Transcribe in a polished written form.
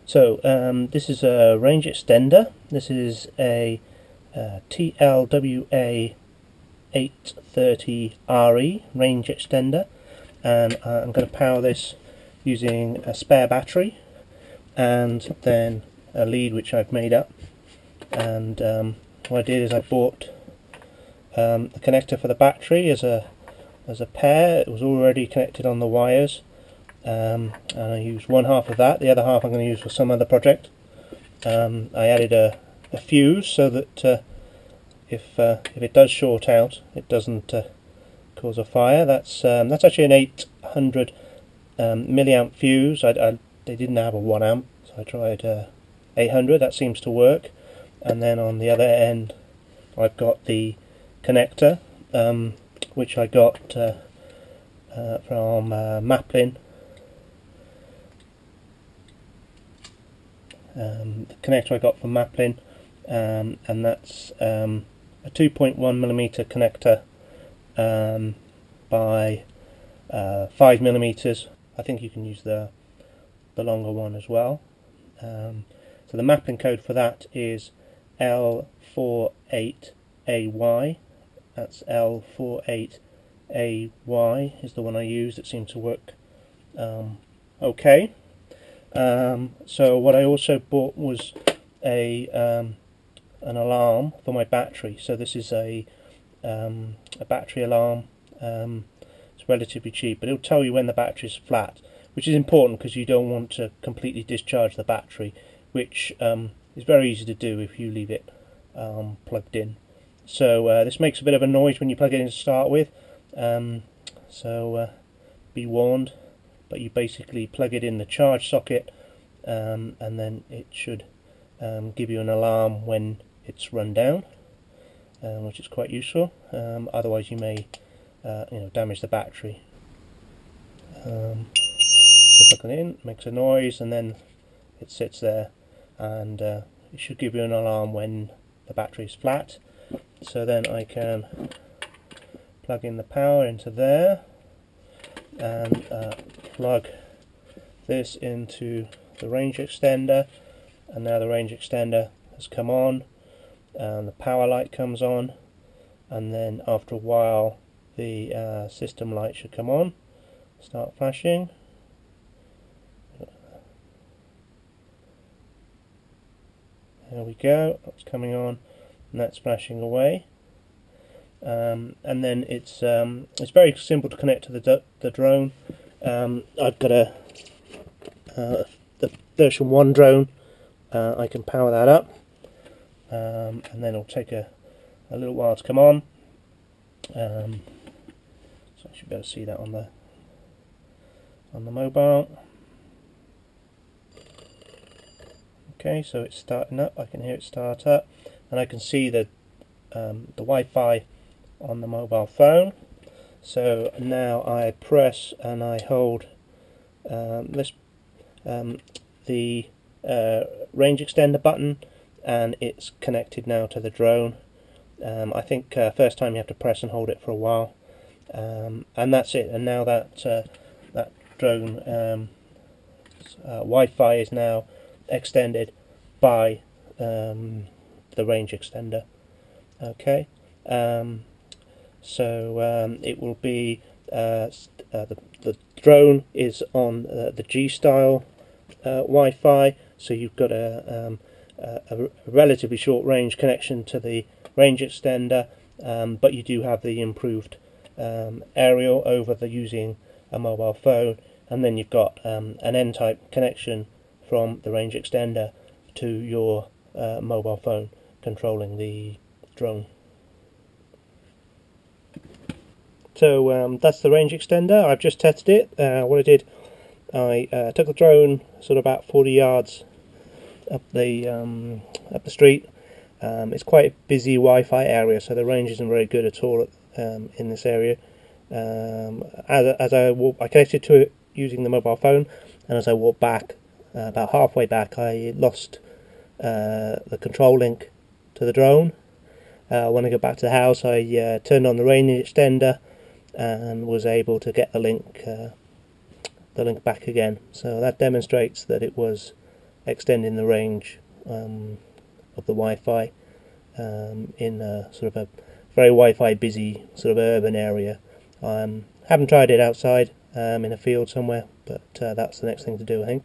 So this is a range extender. This is a TLWA 830RE range extender, and I'm going to power this using a spare battery and then a lead which I've made up. And what I did is I bought the connector for the battery as a pair. It was already connected on the wires, and I used one half of that. The other half I'm going to use for some other project. I added a fuse so that if it does short out, it doesn't cause a fire. That's actually an 800 milliamp fuse. They didn't have a 1 amp, so I tried 800. That seems to work. And then on the other end, I've got the connector, which I got from Maplin. The connector I got from Maplin, and that's a 2.1mm connector by 5mm. I think you can use the longer one as well. So the Maplin code for that is L48AY. That's L48AY is the one I used. It seemed to work okay. So what I also bought was an alarm for my battery. So this is a battery alarm. It's relatively cheap, but it'll tell you when the battery is flat, which is important because you don't want to completely discharge the battery, which is very easy to do if you leave it plugged in. So this makes a bit of a noise when you plug it in to start with, so be warned. But you basically plug it in the charge socket, and then it should give you an alarm when it's run down, which is quite useful. Otherwise you may damage the battery. So plug it in, makes a noise, and then it sits there, and it should give you an alarm when the battery is flat. So then I can plug in the power into there and plug this into the range extender, and now the range extender has come on and the power light comes on, and then after a while the system light should come on, start flashing. There we go, it's coming on and that's flashing away. And then it's very simple to connect to the drone. I've got the version 1 drone. I can power that up, and then it'll take a little while to come on. So I should be able to see that on the mobile. Okay, so it's starting up. I can hear it start up, and I can see the Wi-Fi on the mobile phone. So now I press and I hold the range extender button, and it's connected now to the drone. I think first time you have to press and hold it for a while, and that's it. And now that drone Wi-Fi is now extended by the range extender. Okay, so it will be the drone is on the G-style Wi-Fi, so you've got a relatively short range connection to the range extender, but you do have the improved aerial over using a mobile phone, and then you've got an N-type connection from the range extender to your mobile phone controlling the drone. So that's the range extender. I've just tested it. What I did, I took the drone sort of about 40 yards up the street. It's quite a busy Wi-Fi area, so the range isn't very good at all in this area. As I connected to it using the mobile phone, and as I walked back, about halfway back, I lost the control link to the drone. When I got back to the house, I turned on the range extender and was able to get the link back again. So that demonstrates that it was extending the range of the Wi-Fi in a sort of a very Wi-Fi busy sort of urban area. Haven't tried it outside in a field somewhere, but that's the next thing to do, I think.